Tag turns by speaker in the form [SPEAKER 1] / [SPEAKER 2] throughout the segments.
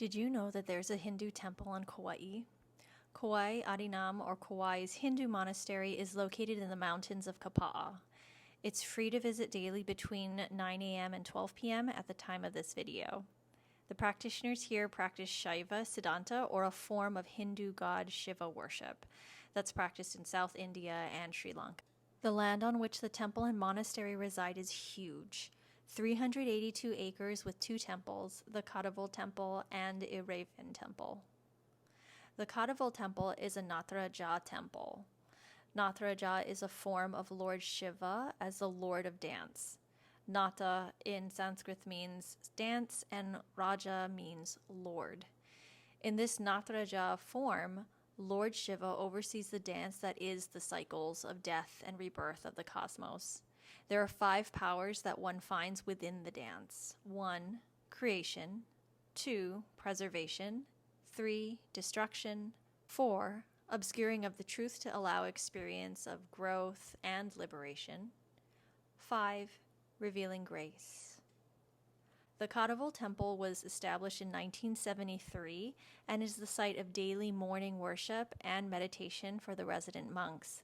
[SPEAKER 1] Did you know that there's a Hindu temple in Kauai? Kauai Aadheenam, or Kauai's Hindu monastery, is located in the mountains of Kapaa. It's free to visit daily between 9 a.m. and 12 p.m. at the time of this video. The practitioners here practice Shaiva Siddhanta, or a form of Hindu god Shiva worship that's practiced in South India and Sri Lanka. The land on which the temple and monastery reside is huge. 382 acres with two temples, the Kadavul Temple and Iraivan Temple. The Kadavul Temple is a Nataraja Temple. Nataraja is a form of Lord Shiva as the Lord of Dance. Nata in Sanskrit means dance and Raja means Lord. In this Nataraja form, Lord Shiva oversees the dance that is the cycles of death and rebirth of the cosmos. There are 5 powers that one finds within the dance. 1. Creation. 2. Preservation. 3. Destruction. 4. Obscuring of the truth to allow experience of growth and liberation. 5. Revealing grace. The Kadavul Temple was established in 1973 and is the site of daily morning worship and meditation for the resident monks.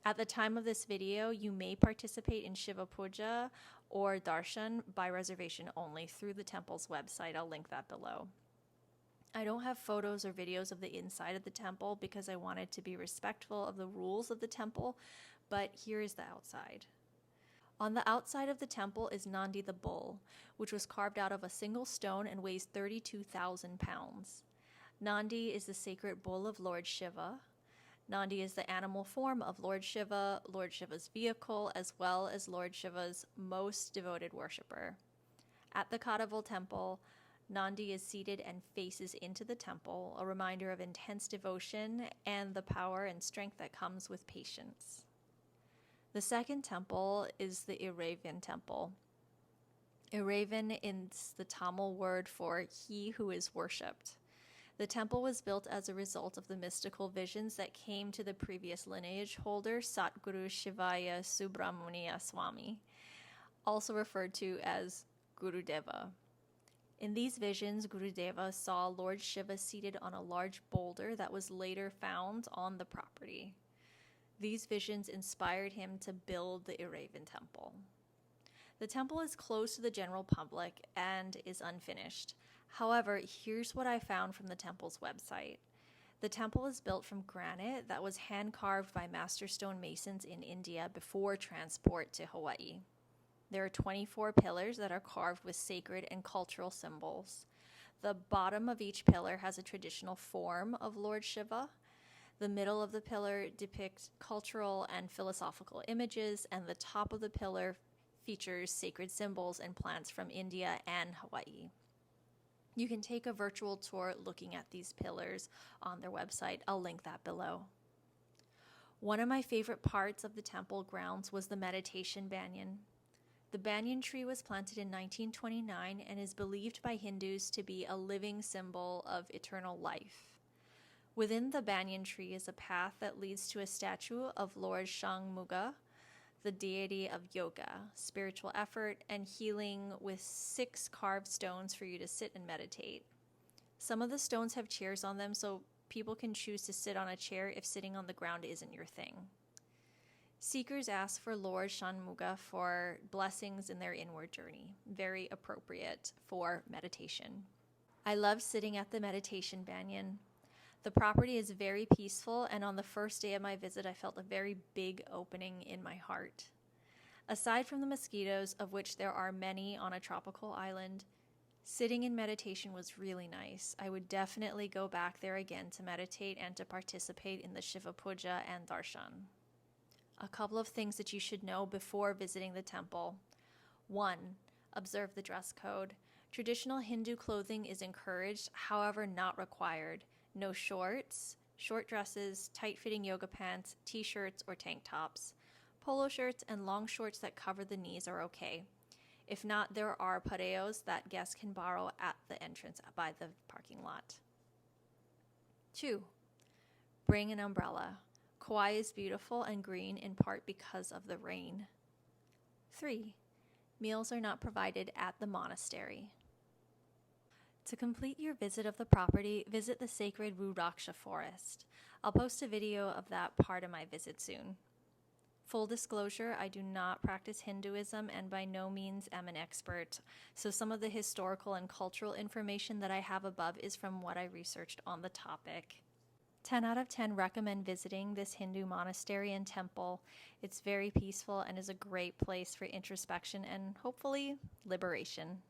[SPEAKER 1] At the time of this video, you may participate in Shiva Puja or Darshan by reservation only through the temple's website. I'll link that below. I don't have photos or videos of the inside of the temple because I wanted to be respectful of the rules of the temple, but here is the outside. On the outside of the temple is Nandi the bull, which was carved out of a single stone and weighs 32,000 pounds. Nandi is the sacred bull of Lord Shiva. Nandi is the animal form of Lord Shiva's vehicle, as well as Lord Shiva's most devoted worshipper. At the Kadavul Temple, Nandi is seated and faces into the temple, a reminder of intense devotion and the power and strength that comes with patience. The second temple is the Iraivan Temple. Iraivan is the Tamil word for he who is worshipped. The temple was built as a result of the mystical visions that came to the previous lineage holder, Satguru Shivaya Subramaniya Swami, also referred to as Gurudeva. In these visions, Gurudeva saw Lord Shiva seated on a large boulder that was later found on the property. These visions inspired him to build the Iraivan Temple. The temple is closed to the general public and is unfinished. However, here's what I found from the temple's website. The temple is built from granite that was hand-carved by master stone masons in India before transport to Hawaii. There are 24 pillars that are carved with sacred and cultural symbols. The bottom of each pillar has a traditional form of Lord Shiva. The middle of the pillar depicts cultural and philosophical images, and the top of the pillar features sacred symbols and plants from India and Hawaii. You can take a virtual tour looking at these pillars on their website. I'll link that below. One of my favorite parts of the temple grounds was the meditation banyan. The banyan tree was planted in 1929 and is believed by Hindus to be a living symbol of eternal life. Within the banyan tree is a path that leads to a statue of Lord Shangmuga, the deity of yoga, spiritual effort, and healing, with 6 carved stones for you to sit and meditate. Some of the stones have chairs on them, so people can choose to sit on a chair if sitting on the ground isn't your thing. Seekers ask for Lord Shangmuga for blessings in their inward journey. Very appropriate for meditation. I love sitting at the meditation banyan. The property is very peaceful, and on the first day of my visit, I felt a very big opening in my heart. Aside from the mosquitoes, of which there are many on a tropical island, sitting in meditation was really nice. I would definitely go back there again to meditate and to participate in the Shiva Puja and Darshan. A couple of things that you should know before visiting the temple. 1. Observe the dress code. Traditional Hindu clothing is encouraged, however not required. No shorts, short dresses, tight-fitting yoga pants, t-shirts, or tank tops. Polo shirts and long shorts that cover the knees are okay. If not, there are pareos that guests can borrow at the entrance by the parking lot. 2. Bring an umbrella. Kauai is beautiful and green in part because of the rain. 3. Meals are not provided at the monastery. To complete your visit of the property, visit the sacred Rudraksha forest. I'll post a video of that part of my visit soon. Full disclosure, I do not practice Hinduism and by no means am an expert, so some of the historical and cultural information that I have above is from what I researched on the topic. 10 out of 10 recommend visiting this Hindu monastery and temple. It's very peaceful and is a great place for introspection and hopefully liberation.